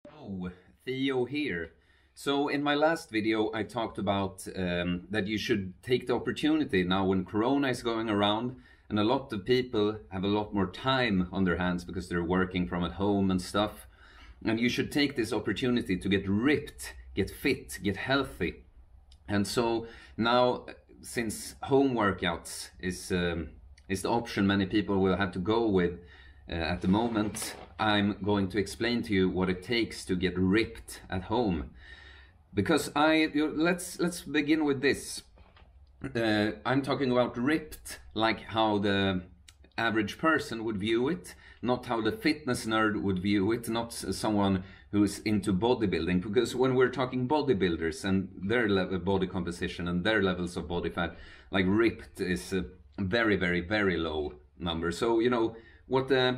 Hello, Theo here. So in my last video I talked about that you should take the opportunity now when Corona is going around and a lot of people have a lot more time on their hands because they're working from at home and stuff. And you should take this opportunity to get ripped, get fit, get healthy. And so now, since home workouts is the option many people will have to go with at the moment, I'm going to explain to you what it takes to get ripped at home. Because let's begin with this. I'm talking about ripped like how the average person would view it, not how the fitness nerd would view it, not someone who's into bodybuilding. Because when we're talking bodybuilders and their body composition and their levels of body fat, like ripped is a very, very, very low number. So, you know, what the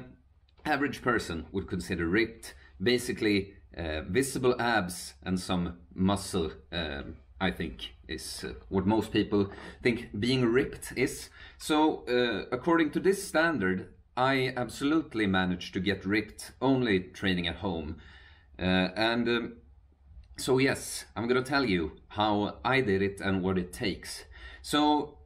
average person would consider ripped, basically visible abs and some muscle, I think is what most people think being ripped is. So according to this standard, I absolutely managed to get ripped only training at home. So yes, I'm gonna tell you how I did it and what it takes. So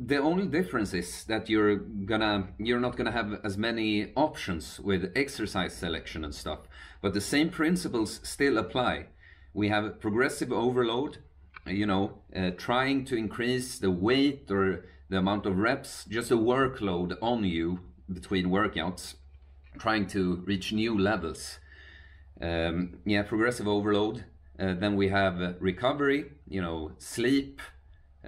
the only difference is that you're not gonna have as many options with exercise selection and stuff, but the same principles still apply. We have progressive overload, you know, trying to increase the weight or the amount of reps, just a workload on you between workouts, trying to reach new levels. Yeah, progressive overload. Then we have recovery, you know, sleep,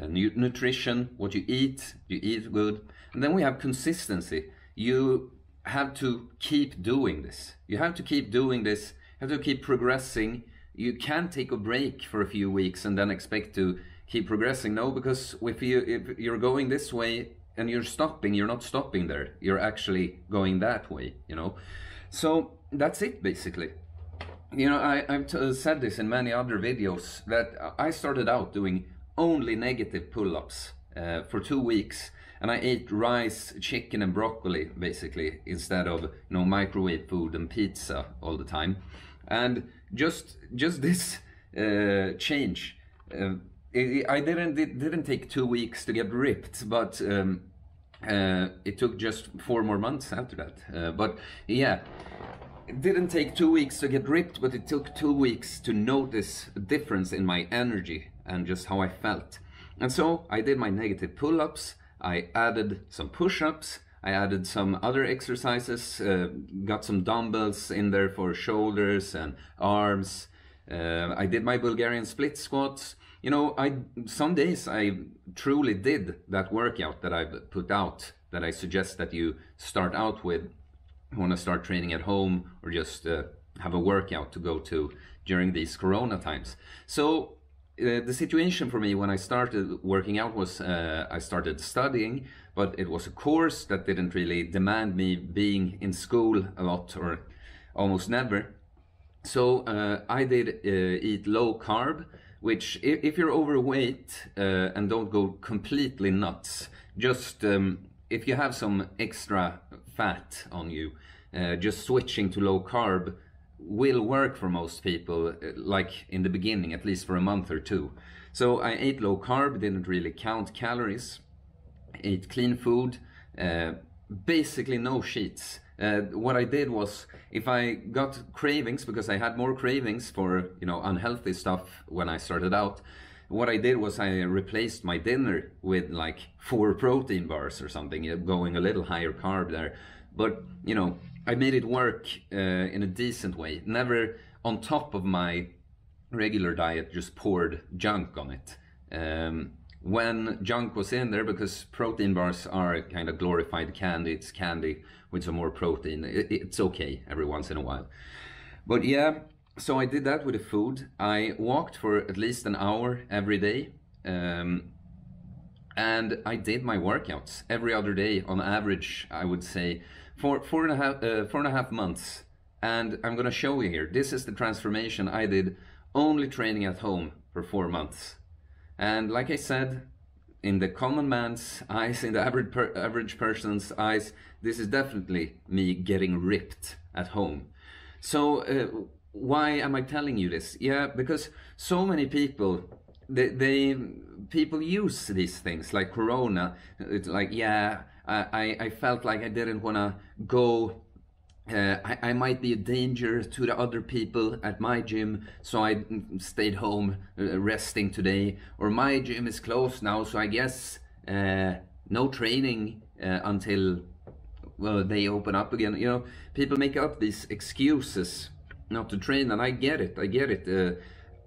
nutrition, what you eat good. And then we have consistency. You have to keep doing this. You have to keep doing this. You have to keep progressing. You can't take a break for a few weeks and then expect to keep progressing. No, because if you're going this way and you're stopping, you're not stopping there. You're actually going that way, you know. So that's it, basically. You know, I've said this in many other videos that I started out doing only negative pull-ups for 2 weeks, and I ate rice, chicken and broccoli basically instead of, you know, microwave food and pizza all the time. And just this change, I didn't take 2 weeks to get ripped, but it took just 4 more months after that. But yeah, it didn't take 2 weeks to get ripped, but it took 2 weeks to notice a difference in my energy and just how I felt. And so I did my negative pull-ups, I added some push-ups, I added some other exercises, got some dumbbells in there for shoulders and arms. I did my Bulgarian split squats. You know, some days I truly did that workout that I've put out, that I suggest that you start out with. You want to start training at home or just have a workout to go to during these Corona times. So the situation for me when I started working out was I started studying, but it was a course that didn't really demand me being in school a lot or almost never. So I did eat low carb, which if you're overweight and don't go completely nuts, just if you have some extra fat on you, just switching to low carb will work for most people, like in the beginning, at least for a month or two. So I ate low carb, didn't really count calories, ate clean food, basically no cheats. What I did was, if I got cravings, because I had more cravings for, you know, unhealthy stuff when I started out, what I did was I replaced my dinner with like 4 protein bars or something, going a little higher carb there. But, you know, I made it work in a decent way. Never on top of my regular diet just poured junk on it. When junk was in there, because protein bars are kind of glorified candy, it's candy with some more protein. It's okay every once in a while. But yeah, so I did that with the food. I walked for at least an hour every day. And I did my workouts every other day on average, I would say, for 4.5 months. And I'm gonna show you here. This is the transformation I did only training at home for 4 months. And like I said, in the common man's eyes, in the average person's eyes, this is definitely me getting ripped at home. So why am I telling you this? Yeah, because so many people, they people use these things like Corona. It's like, yeah, I felt like I didn't want to go. I might be a danger to the other people at my gym, so I stayed home resting today. Or my gym is closed now, so I guess no training until, well, they open up again. You know, people make up these excuses not to train, and I get it. I get it.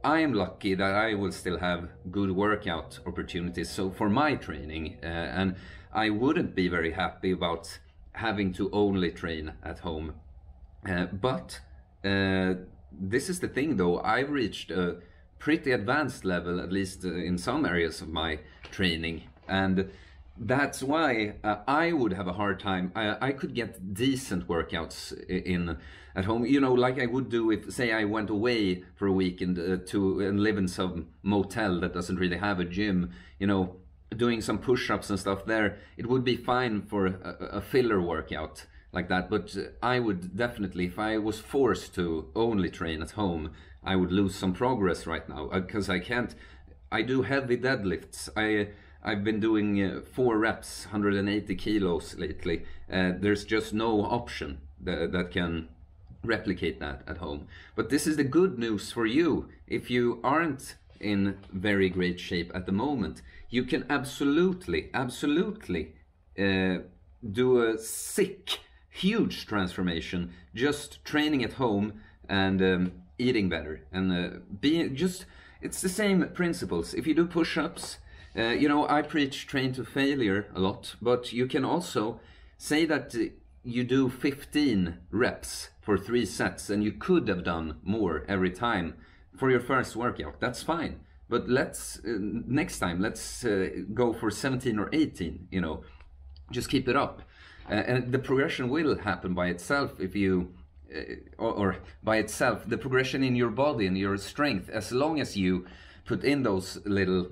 I am lucky that I will still have good workout opportunities. So for my training, and I wouldn't be very happy about having to only train at home. But this is the thing, though. I've reached a pretty advanced level, at least in some areas of my training, and that's why I would have a hard time. I could get decent workouts in at home, you know, like I would do if, say, I went away for a week and live in some motel that doesn't really have a gym, you know, doing some push-ups and stuff there. It would be fine for a filler workout like that, but I would definitely, if I was forced to only train at home, I would lose some progress right now, because I do heavy deadlifts. I've been doing 4 reps, 180 kilos lately. There's just no option that can replicate that at home. But this is the good news for you. If you aren't in very great shape at the moment, you can absolutely do a sick, huge transformation just training at home and eating better and being just, it's the same principles. If you do push-ups, you know, I preach train to failure a lot, but you can also say that you do 15 reps for 3 sets and you could have done more every time for your first workout. That's fine. But let's, next time, let's go for 17 or 18, you know, just keep it up. And the progression will happen by itself if you, or by itself, the progression in your body and your strength, as long as you put in those little,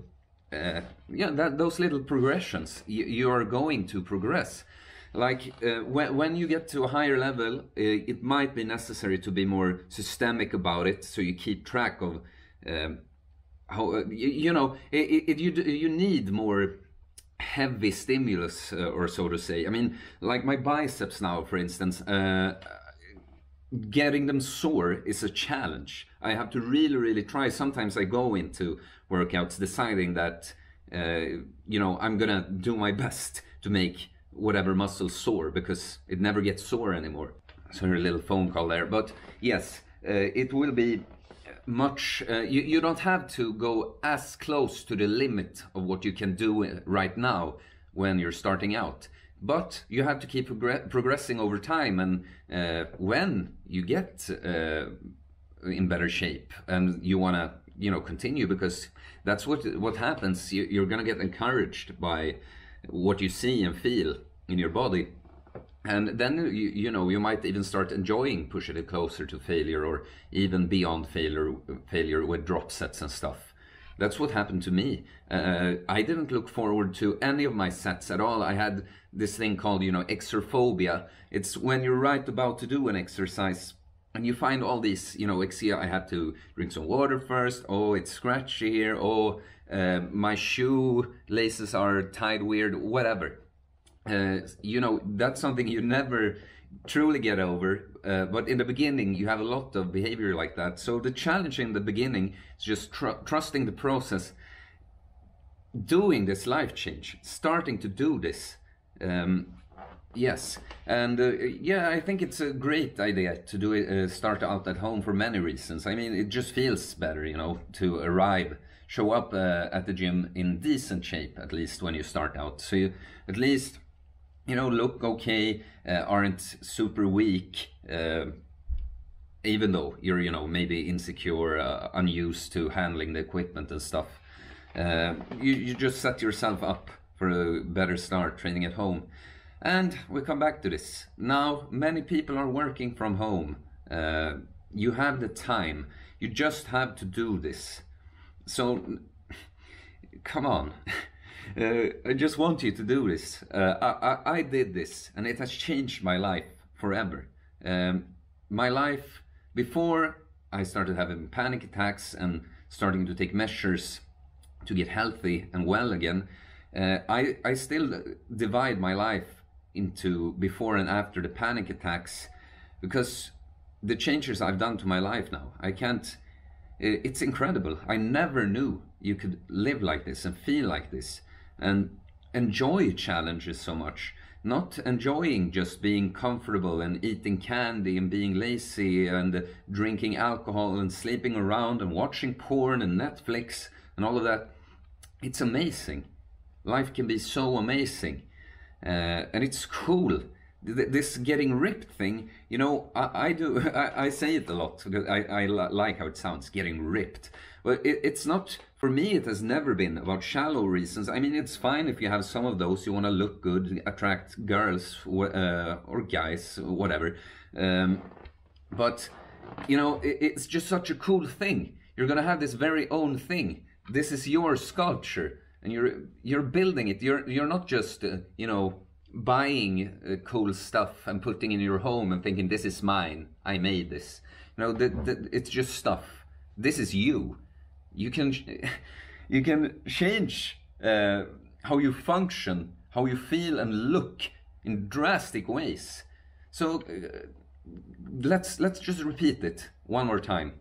those little progressions, you are going to progress. Like when you get to a higher level, it might be necessary to be more systemic about it, so you keep track of how, you know, you need more heavy stimulus, or so to say. I mean, like my biceps now, for instance, getting them sore is a challenge. I have to really try. Sometimes I go into workouts deciding that, you know, I'm gonna do my best to make whatever muscle sore, because it never gets sore anymore. So a little phone call there. But yes, it will be much, you don't have to go as close to the limit of what you can do right now when you're starting out, but you have to keep progressing over time. And when you get in better shape and you want to, you know, continue, because that's what happens. You're gonna get encouraged by what you see and feel in your body, and then you know, you might even start enjoying pushing it closer to failure, or even beyond failure with drop sets and stuff. That's what happened to me. I didn't look forward to any of my sets at all. I had this thing called, you know, exerphobia. It's when you're right about to do an exercise and you find all these, you know, I had to drink some water first. Oh, it's scratchy here. Oh, my shoe laces are tied weird, whatever. You know, that's something you never truly get over, but in the beginning you have a lot of behavior like that. So the challenge in the beginning is just trusting the process, doing this life change, starting to do this. Yes, and yeah, I think it's a great idea to do it, start out at home for many reasons. I mean, it just feels better, you know, to show up at the gym in decent shape, at least when you start out. So you at least, you know, look okay, aren't super weak, even though you're, you know, maybe insecure, unused to handling the equipment and stuff. You just set yourself up for a better start training at home. And we come back to this. Now, many people are working from home. You have the time. You just have to do this. So, come on. I just want you to do this. I did this, and it has changed my life forever. My life before I started having panic attacks and starting to take measures to get healthy and well again, I still divide my life into before and after the panic attacks, because the changes I've done to my life now, I can't, it's incredible. I never knew you could live like this and feel like this and enjoy challenges so much. Not enjoying just being comfortable and eating candy and being lazy and drinking alcohol and sleeping around and watching porn and Netflix and all of that. It's amazing. Life can be so amazing. And it's cool. This getting ripped thing, you know, I say it a lot because I like how it sounds, getting ripped. But it's not, for me, it has never been about shallow reasons. I mean, it's fine if you have some of those, you want to look good, attract girls or guys, whatever. But, you know, it's just such a cool thing. You're going to have this very own thing. This is your sculpture, and you're building it. You're not just, you know, buying cool stuff and putting in your home and thinking, this is mine, I made this. You know, it's just stuff. This is you. You can change how you function, how you feel and look in drastic ways. So let's just repeat it one more time.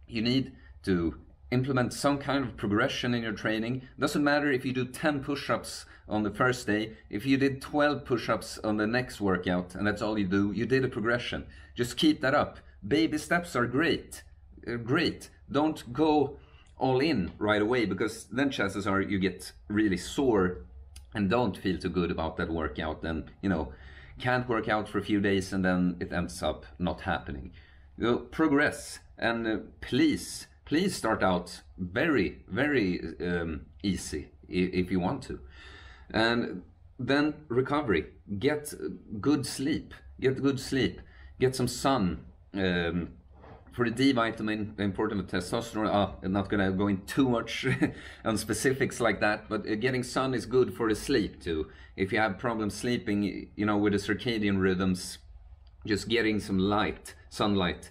You need to implement some kind of progression in your training. Doesn't matter if you do 10 push-ups on the first day, if you did 12 push-ups on the next workout and that's all you do, you did a progression. Just keep that up. Baby steps are great. Great. Don't go all in right away, because then chances are you get really sore and don't feel too good about that workout, and you know, can't work out for a few days and then it ends up not happening. You know, progress, and please start out very easy if you want to. And then recovery, get good sleep, get some sun. For the D vitamin, the importance of testosterone, I'm not going to go into too much on specifics like that, but getting sun is good for the sleep too. If you have problems sleeping, you know, with the circadian rhythms, just getting some sunlight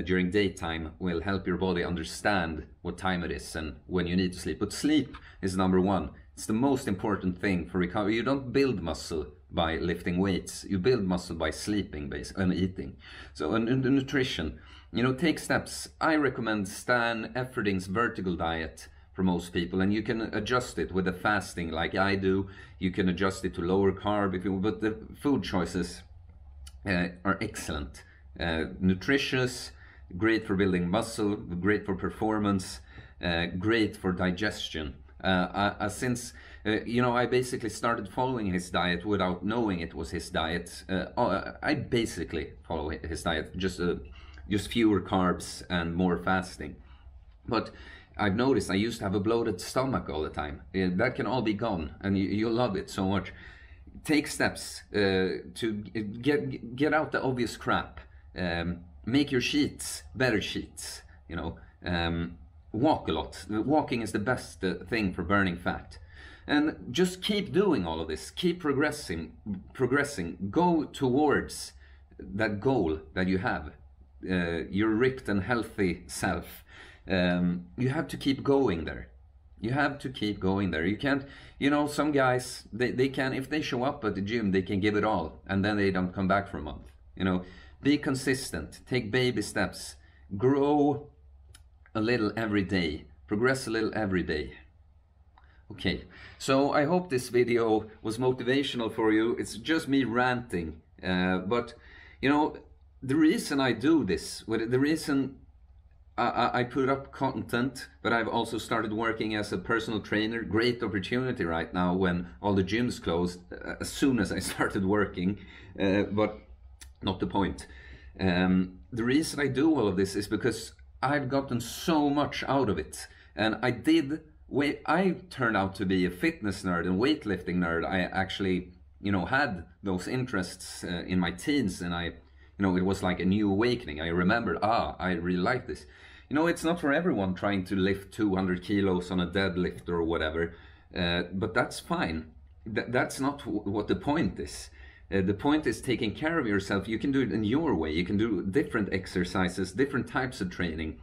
during daytime will help your body understand what time it is and when you need to sleep. But sleep is number one. It's the most important thing for recovery. You don't build muscle by lifting weights. You build muscle by sleeping and eating. So, and the nutrition, you know, take steps. I recommend Stan Efferding's vertical diet for most people, and you can adjust it with the fasting like I do. You can adjust it to lower carb if you want, but the food choices are excellent. Nutritious, great for building muscle, great for performance, great for digestion. Since you know, I basically started following his diet without knowing it was his diet. I basically follow his diet, just fewer carbs and more fasting. But I've noticed I used to have a bloated stomach all the time. That can all be gone, and you'll love it so much. Take steps to get out the obvious crap. Make your sheets better sheets. You know, walk a lot. Walking is the best thing for burning fat. And just keep doing all of this. Keep progressing. Go towards that goal that you have. Your ripped and healthy self. You have to keep going there. You have to keep going there. You can't, you know, some guys, they can, if they show up at the gym, they can give it all, and then they don't come back for a month. You know, be consistent, take baby steps, grow a little every day, progress a little every day. Okay, so I hope this video was motivational for you. It's just me ranting, but you know, the reason I do this, the reason I put up content, but I've also started working as a personal trainer. Great opportunity right now when all the gyms closed, as soon as I started working, but not the point. The reason I do all of this is because I've gotten so much out of it, and I turned out to be a fitness nerd and weightlifting nerd. I actually, you know, had those interests in my teens, and you know, it was like a new awakening. I remembered, I really like this. You know, it's not for everyone trying to lift 200 kilos on a deadlift or whatever, but that's fine. That's not what the point is. The point is taking care of yourself. You can do it in your way. You can do different exercises, different types of training.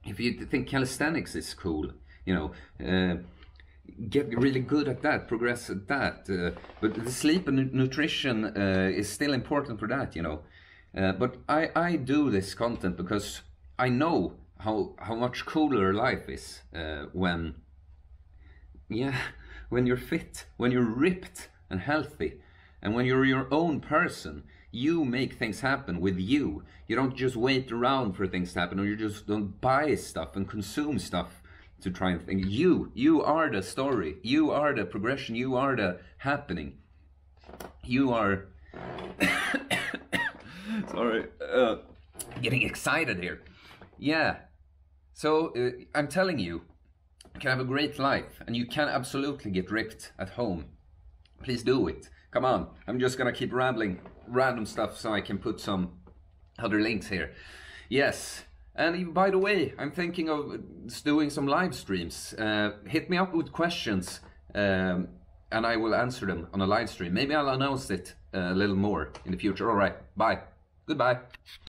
If you think calisthenics is cool, you know, get really good at that, progress at that. But the sleep and nutrition is still important for that, you know. But I do this content because I know how much cooler life is when you're fit, when you're ripped and healthy, and when you're your own person. You make things happen with you. You don't just wait around for things to happen, or you just don't buy stuff and consume stuff to try and think. You are the story. You are the progression. You are the happening. You are... Sorry, getting excited here. Yeah. So I'm telling you, you can have a great life, and you can absolutely get ripped at home. Please do it. Come on. I'm just gonna keep rambling random stuff so I can put some other links here. Yes. And by the way, I'm thinking of doing some live streams. Hit me up with questions, and I will answer them on a live stream. Maybe I'll announce it a little more in the future. All right. Bye. Goodbye.